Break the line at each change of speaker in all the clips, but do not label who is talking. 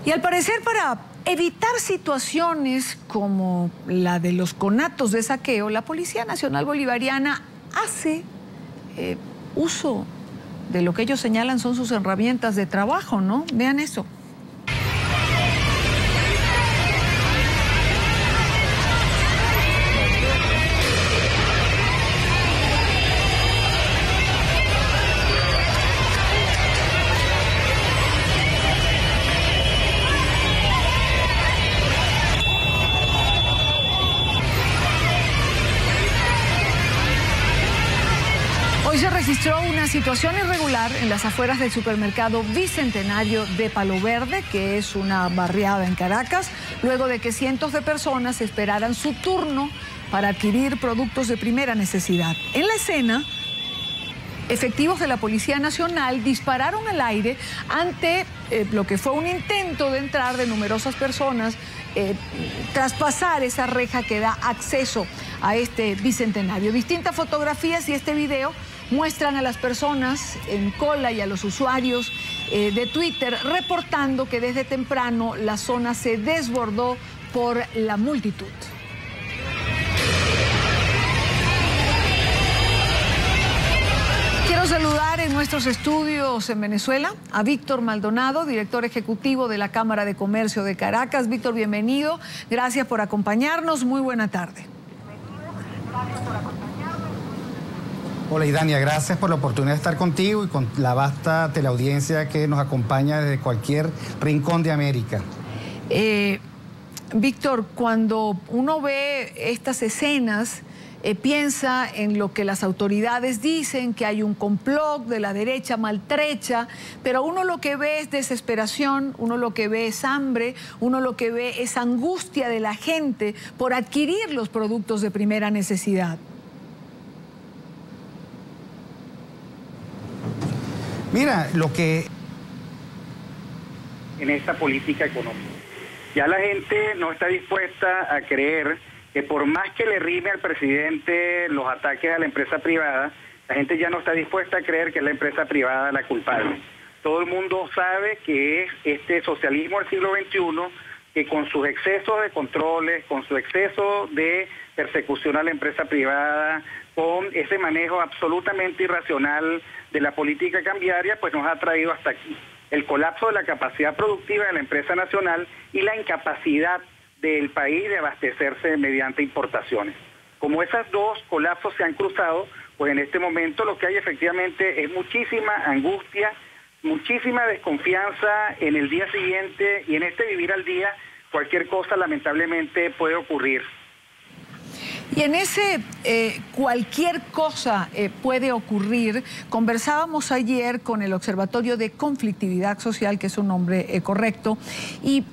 Y al parecer, para evitar situaciones como la de los conatos de saqueo, la Policía Nacional Bolivariana hace uso de lo que ellos señalan son sus herramientas de trabajo, ¿no? Vean eso. Hoy se registró una situación irregular en las afueras del supermercado Bicentenario de Palo Verde, que es una barriada en Caracas, luego de que cientos de personas esperaran su turno para adquirir productos de primera necesidad. En la escena, efectivos de la Policía Nacional dispararon al aire ante lo que fue un intento de entrar de numerosas personas, traspasar esa reja que da acceso a este bicentenario. Distintas fotografías y este video muestran a las personas en cola y a los usuarios de Twitter reportando que desde temprano la zona se desbordó por la multitud. Quiero saludar en nuestros estudios en Venezuela a Víctor Maldonado, director ejecutivo de la Cámara de Comercio de Caracas. Víctor, bienvenido. Gracias por acompañarnos. Muy buena tarde.
Hola, Idania, gracias por la oportunidad de estar contigo y con la vasta teleaudiencia que nos acompaña desde cualquier rincón de América.
Víctor, cuando uno ve estas escenas, piensa en lo que las autoridades dicen, que hay un complot de la derecha maltrecha, pero uno lo que ve es desesperación, uno lo que ve es hambre, uno lo que ve es angustia de la gente por adquirir los productos de primera necesidad.
Mira, lo que...
en esta política económica. Ya la gente no está dispuesta a creer que por más que le rime al presidente los ataques a la empresa privada, la gente ya no está dispuesta a creer que es la empresa privada la culpable. Todo el mundo sabe que es este socialismo del siglo XXI que con sus excesos de controles, con su exceso de persecución a la empresa privada, con ese manejo absolutamente irracional de la política cambiaria, pues nos ha traído hasta aquí. El colapso de la capacidad productiva de la empresa nacional y la incapacidad del país de abastecerse mediante importaciones. Como esos dos colapsos se han cruzado, pues en este momento lo que hay efectivamente es muchísima angustia, muchísima desconfianza en el día siguiente y en este vivir al día, cualquier cosa lamentablemente puede ocurrir.
Y en ese cualquier cosa puede ocurrir, conversábamos ayer con el Observatorio de Conflictividad Social, que es un nombre correcto, y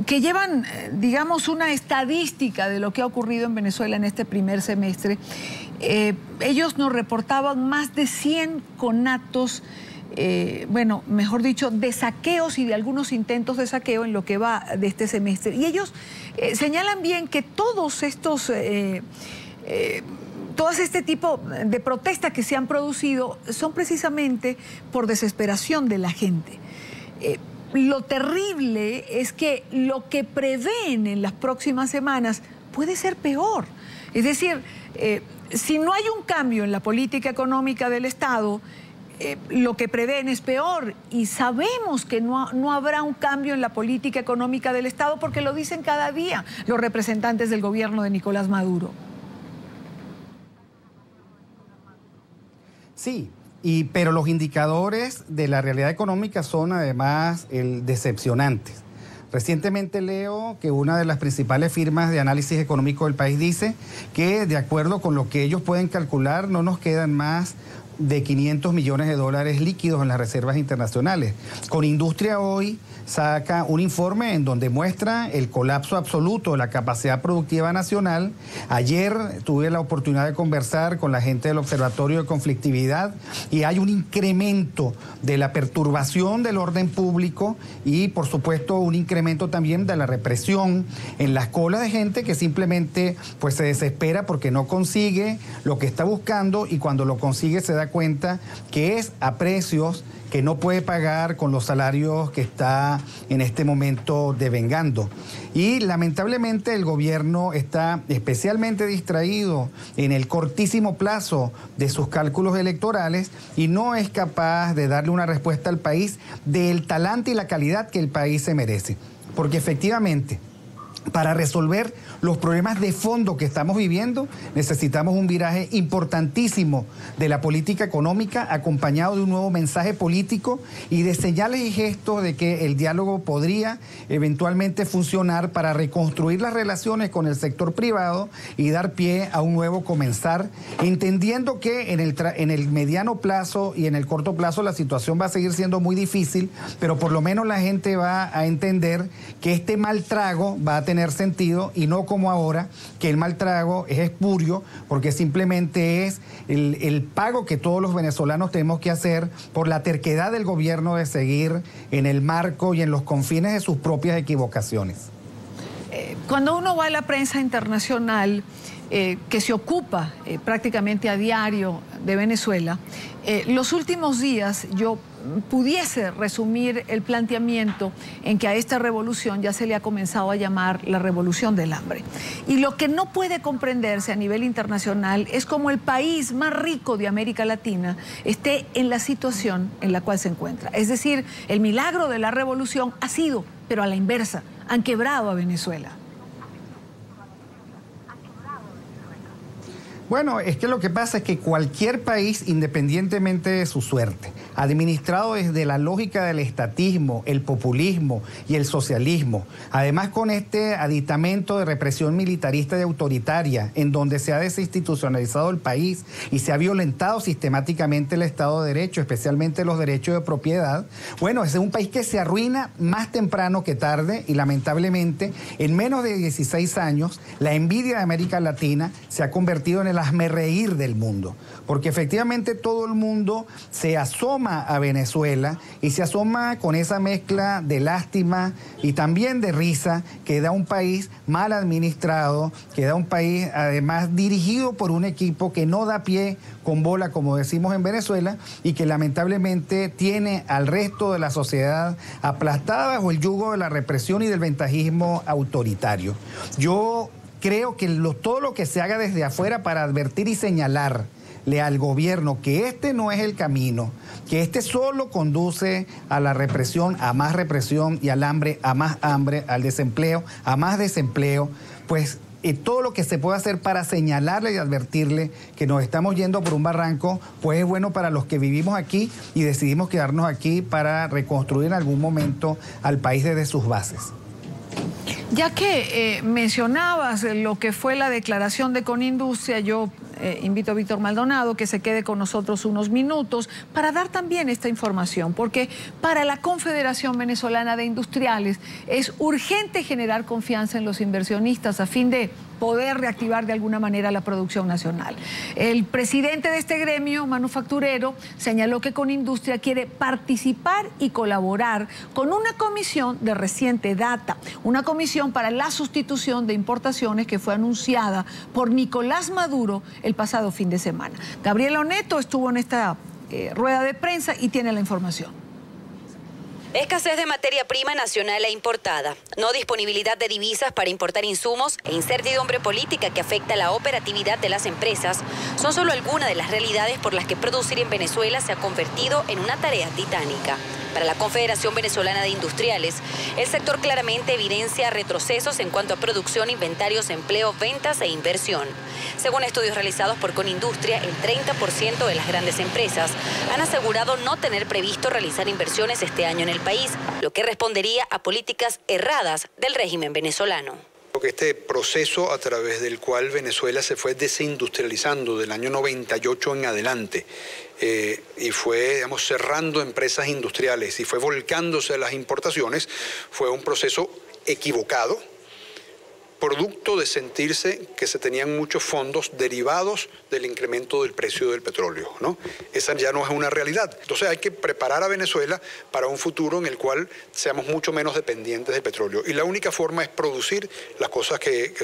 que llevan, digamos, una estadística de lo que ha ocurrido en Venezuela en este primer semestre. Ellos nos reportaban más de 100 conatos, bueno, mejor dicho, de saqueos y de algunos intentos de saqueo en lo que va de este semestre. Y ellos señalan bien que todos estos... todo este tipo de protestas que se han producido son precisamente por desesperación de la gente. Lo terrible es que lo que prevén en las próximas semanas puede ser peor. Es decir, si no hay un cambio en la política económica del Estado, lo que prevén es peor, y sabemos que no habrá un cambio en la política económica del Estado porque lo dicen cada día los representantes del gobierno de Nicolás Maduro.
Sí, pero los indicadores de la realidad económica son además decepcionantes. Recientemente leo que una de las principales firmas de análisis económico del país dice que, de acuerdo con lo que ellos pueden calcular, no nos quedan más de 500 millones de dólares líquidos en las reservas internacionales. Con Industria hoy saca un informe en donde muestra el colapso absoluto de la capacidad productiva nacional. Ayer tuve la oportunidad de conversar con la gente del Observatorio de Conflictividad y hay un incremento de la perturbación del orden público y, por supuesto, un incremento también de la represión en las colas de gente que simplemente pues se desespera porque no consigue lo que está buscando, y cuando lo consigue se da da cuenta que es a precios que no puede pagar con los salarios que está en este momento devengando. Y lamentablemente el gobierno está especialmente distraído en el cortísimo plazo de sus cálculos electorales y no es capaz de darle una respuesta al país del talante y la calidad que el país se merece. Porque efectivamente, para resolver los problemas de fondo que estamos viviendo, necesitamos un viraje importantísimo de la política económica, acompañado de un nuevo mensaje político y de señales y gestos de que el diálogo podría eventualmente funcionar para reconstruir las relaciones con el sector privado y dar pie a un nuevo comenzar, entendiendo que en el mediano plazo y en el corto plazo la situación va a seguir siendo muy difícil, pero por lo menos la gente va a entender que este mal trago va a tener sentido y no como ahora, que el mal trago es espurio, porque simplemente es el pago que todos los venezolanos tenemos que hacer por la terquedad del gobierno de seguir en el marco y en los confines de sus propias equivocaciones.
Cuando uno va a la prensa internacional, que se ocupa prácticamente a diario de Venezuela, los últimos días yo pudiese resumir el planteamiento en que a esta revolución ya se le ha comenzado a llamar la revolución del hambre. Y lo que no puede comprenderse a nivel internacional es cómo el país más rico de América Latina esté en la situación en la cual se encuentra. Es decir, el milagro de la revolución ha sido, pero a la inversa, han quebrado a Venezuela.
Bueno, es que lo que pasa es que cualquier país, independientemente de su suerte, administrado desde la lógica del estatismo, el populismo y el socialismo, además con este aditamento de represión militarista y autoritaria, en donde se ha desinstitucionalizado el país y se ha violentado sistemáticamente el Estado de Derecho, especialmente los derechos de propiedad, bueno, ese es un país que se arruina más temprano que tarde y lamentablemente en menos de 16 años la envidia de América Latina se ha convertido en el hazmerreír del mundo, porque efectivamente todo el mundo se asoma a Venezuela y se asoma con esa mezcla de lástima y también de risa que da un país mal administrado, que da un país además dirigido por un equipo que no da pie con bola, como decimos en Venezuela, y que lamentablemente tiene al resto de la sociedad aplastada bajo el yugo de la represión y del ventajismo autoritario. Yo creo que todo lo que se haga desde afuera para advertir y señalarle al gobierno que este no es el camino, que este solo conduce a la represión y al hambre, a más hambre, al desempleo, a más desempleo, pues todo lo que se puede hacer para señalarle y advertirle que nos estamos yendo por un barranco, pues es bueno para los que vivimos aquí y decidimos quedarnos aquí para reconstruir en algún momento al país desde sus bases.
Ya que mencionabas lo que fue la declaración de Conindustria, yo invito a Víctor Maldonado que se quede con nosotros unos minutos para dar también esta información, porque para la Confederación Venezolana de Industriales es urgente generar confianza en los inversionistas a fin de poder reactivar de alguna manera la producción nacional. El presidente de este gremio manufacturero señaló que Conindustria quiere participar y colaborar con una comisión de reciente data, una comisión para la sustitución de importaciones que fue anunciada por Nicolás Maduro el pasado fin de semana. Gabriela Oneto estuvo en esta rueda de prensa y tiene la información.
Escasez de materia prima nacional e importada, no disponibilidad de divisas para importar insumos e incertidumbre política que afecta la operatividad de las empresas son solo algunas de las realidades por las que producir en Venezuela se ha convertido en una tarea titánica. Para la Confederación Venezolana de Industriales, el sector claramente evidencia retrocesos en cuanto a producción, inventarios, empleo, ventas e inversión. Según estudios realizados por Conindustria, el 30% de las grandes empresas han asegurado no tener previsto realizar inversiones este año en el país, lo que respondería a políticas erradas del régimen venezolano.
Que este proceso a través del cual Venezuela se fue desindustrializando del año 98 en adelante y fue, digamos, cerrando empresas industriales y fue volcándose a las importaciones, fue un proceso equivocado, producto de sentirse que se tenían muchos fondos derivados del incremento del precio del petróleo, ¿no? Esa ya no es una realidad. Entonces hay que preparar a Venezuela para un futuro en el cual seamos mucho menos dependientes del petróleo. Y la única forma es producir las cosas que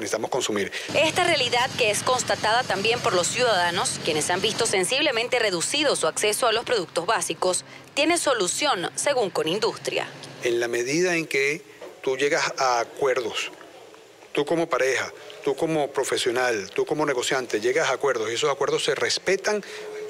necesitamos consumir.
Esta realidad, que es constatada también por los ciudadanos, quienes han visto sensiblemente reducido su acceso a los productos básicos, tiene solución, según Conindustria.
En la medida en que tú llegas a acuerdos, tú como pareja, tú como profesional, tú como negociante, llegas a acuerdos y esos acuerdos se respetan,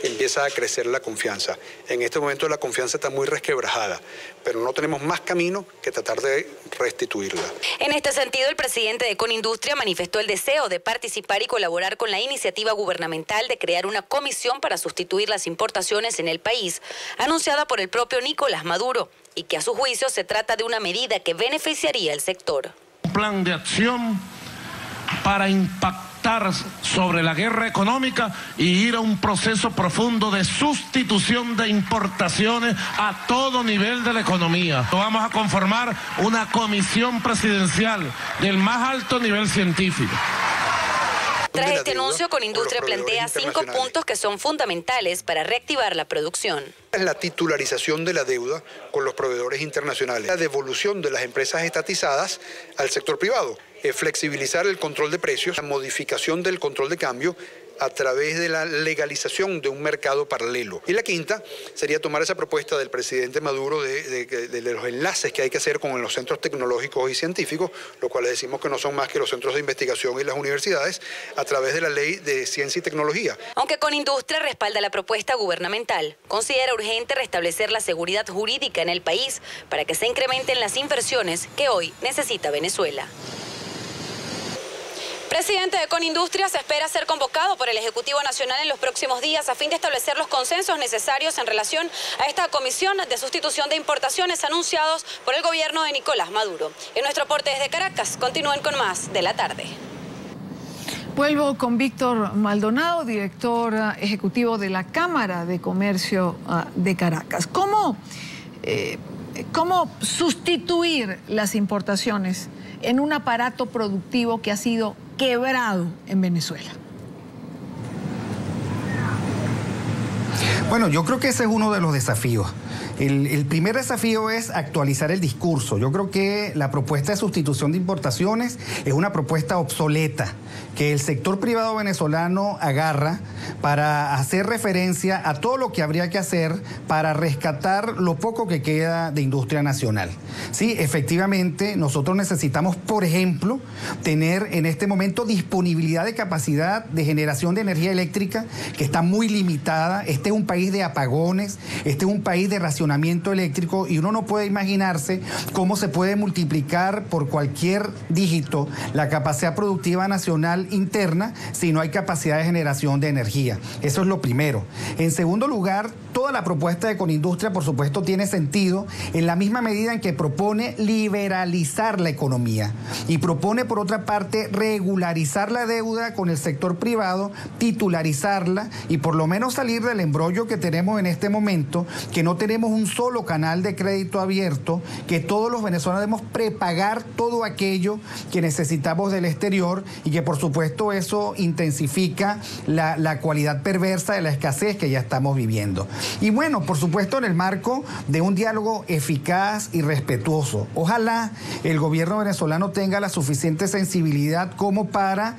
empieza a crecer la confianza. En este momento la confianza está muy resquebrajada, pero no tenemos más camino que tratar de restituirla.
En este sentido, el presidente de Conindustria manifestó el deseo de participar y colaborar con la iniciativa gubernamental de crear una comisión para sustituir las importaciones en el país, anunciada por el propio Nicolás Maduro, y que a su juicio se trata de una medida que beneficiaría al sector.
Un plan de acción para impactar sobre la guerra económica y ir a un proceso profundo de sustitución de importaciones a todo nivel de la economía. Vamos a conformar una comisión presidencial del más alto nivel científico.
Tras este anuncio, Conindustria plantea 5 puntos que son fundamentales para reactivar la producción.
La titularización de la deuda con los proveedores internacionales, la devolución de las empresas estatizadas al sector privado, flexibilizar el control de precios, la modificación del control de cambio a través de la legalización de un mercado paralelo. Y la quinta sería tomar esa propuesta del presidente Maduro de los enlaces que hay que hacer con los centros tecnológicos y científicos, los cuales decimos que no son más que los centros de investigación y las universidades, a través de la ley de ciencia y tecnología.
Aunque Conindustria respalda la propuesta gubernamental, considera urgente restablecer la seguridad jurídica en el país para que se incrementen las inversiones que hoy necesita Venezuela. Presidente de Conindustria se espera ser convocado por el Ejecutivo Nacional en los próximos días a fin de establecer los consensos necesarios en relación a esta comisión de sustitución de importaciones anunciados por el gobierno de Nicolás Maduro. En nuestro aporte desde Caracas, continúen con más de la tarde.
Vuelvo con Víctor Maldonado, director ejecutivo de la Cámara de Comercio de Caracas. ¿Cómo sustituir las importaciones en un aparato productivo que ha sido quebrado en Venezuela?
Bueno, yo creo que ese es uno de los desafíos. El primer desafío es actualizar el discurso. Yo creo que la propuesta de sustitución de importaciones es una propuesta obsoleta que el sector privado venezolano agarra para hacer referencia a todo lo que habría que hacer para rescatar lo poco que queda de industria nacional. Sí, efectivamente, nosotros necesitamos, por ejemplo, tener en este momento disponibilidad de capacidad de generación de energía eléctrica que está muy limitada. Este es un país de apagones, este es un país de racionamiento eléctrico y uno no puede imaginarse cómo se puede multiplicar por cualquier dígito la capacidad productiva nacional interna si no hay capacidad de generación de energía. Eso es lo primero. En segundo lugar, toda la propuesta de Conindustria, por supuesto, tiene sentido en la misma medida en que propone liberalizar la economía y propone, por otra parte, regularizar la deuda con el sector privado, titularizarla y por lo menos salir del embrollo que tenemos en este momento, que no tenemos un solo canal de crédito abierto, que todos los venezolanos debemos prepagar todo aquello que necesitamos del exterior y que por supuesto eso intensifica la cualidad perversa de la escasez que ya estamos viviendo. Y bueno, por supuesto en el marco de un diálogo eficaz y respetuoso. Ojalá el gobierno venezolano tenga la suficiente sensibilidad como para,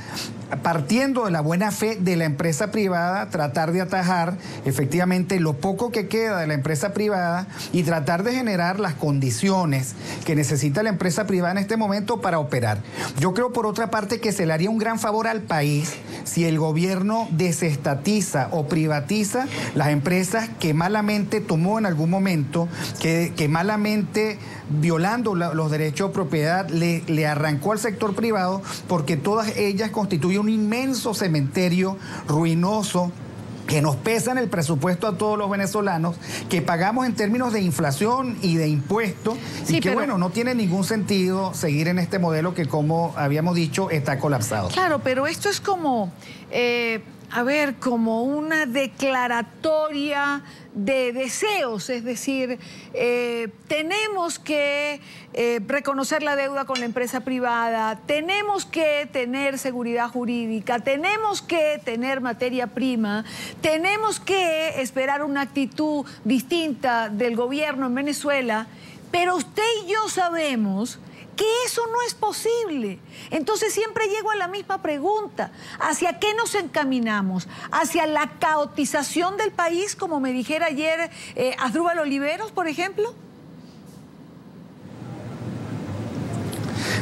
partiendo de la buena fe de la empresa privada, tratar de atajar efectivamente lo poco que queda de la empresa privada y tratar de generar las condiciones que necesita la empresa privada en este momento para operar. Yo creo, por otra parte, que se le haría un gran favor al país si el gobierno desestatiza o privatiza las empresas que malamente tomó en algún momento, que malamente, violando los derechos de propiedad, le arrancó al sector privado, porque todas ellas constituyen un inmenso cementerio ruinoso que nos pesa en el presupuesto a todos los venezolanos, que pagamos en términos de inflación y de impuestos, sí, y que bueno, no tiene ningún sentido seguir en este modelo que, como habíamos dicho, está colapsado.
Claro, pero esto es como como una declaratoria de deseos, es decir, tenemos que reconocer la deuda con la empresa privada, tenemos que tener seguridad jurídica, tenemos que tener materia prima, tenemos que esperar una actitud distinta del gobierno en Venezuela, pero usted y yo sabemos que eso no es posible. Entonces siempre llego a la misma pregunta: ¿hacia qué nos encaminamos? ¿Hacia la caotización del país, como me dijera ayer Asdrúbal Oliveros, por ejemplo?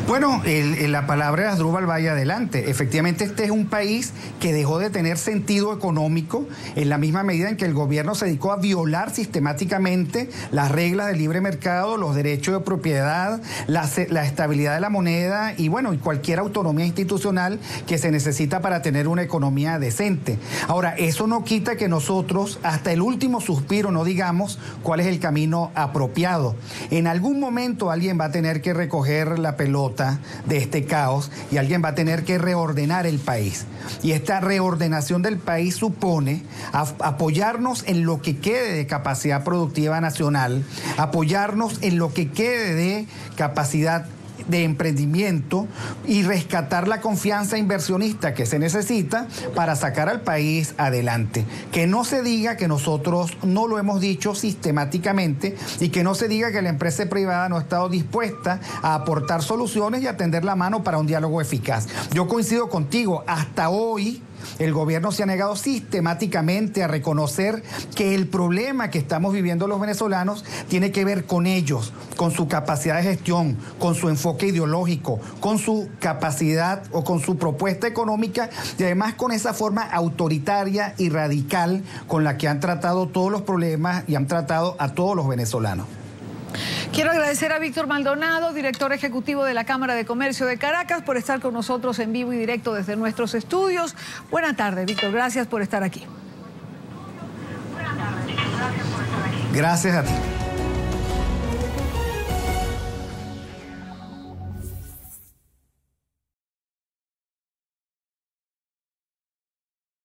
Bueno, la palabra de Asdrúbal vaya adelante. Efectivamente, este es un país que dejó de tener sentido económico en la misma medida en que el gobierno se dedicó a violar sistemáticamente las reglas del libre mercado, los derechos de propiedad, la estabilidad de la moneda y, bueno, y cualquier autonomía institucional que se necesita para tener una economía decente. Ahora, eso no quita que nosotros, hasta el último suspiro, no digamos cuál es el camino apropiado. En algún momento alguien va a tener que recoger la pelota de este caos y alguien va a tener que reordenar el país. Y esta reordenación del país supone apoyarnos en lo que quede de capacidad productiva nacional, apoyarnos en lo que quede de capacidad de emprendimiento y rescatar la confianza inversionista que se necesita para sacar al país adelante. Que no se diga que nosotros no lo hemos dicho sistemáticamente y que no se diga que la empresa privada no ha estado dispuesta a aportar soluciones y a tender la mano para un diálogo eficaz. Yo coincido contigo, hasta hoy el gobierno se ha negado sistemáticamente a reconocer que el problema que estamos viviendo los venezolanos tiene que ver con ellos, con su capacidad de gestión, con su enfoque ideológico, con su capacidad o con su propuesta económica y además con esa forma autoritaria y radical con la que han tratado todos los problemas y han tratado a todos los venezolanos.
Quiero agradecer a Víctor Maldonado, director ejecutivo de la Cámara de Comercio de Caracas, por estar con nosotros en vivo y directo desde nuestros estudios. Buenas tardes, Víctor. Gracias por estar aquí.
Gracias a ti.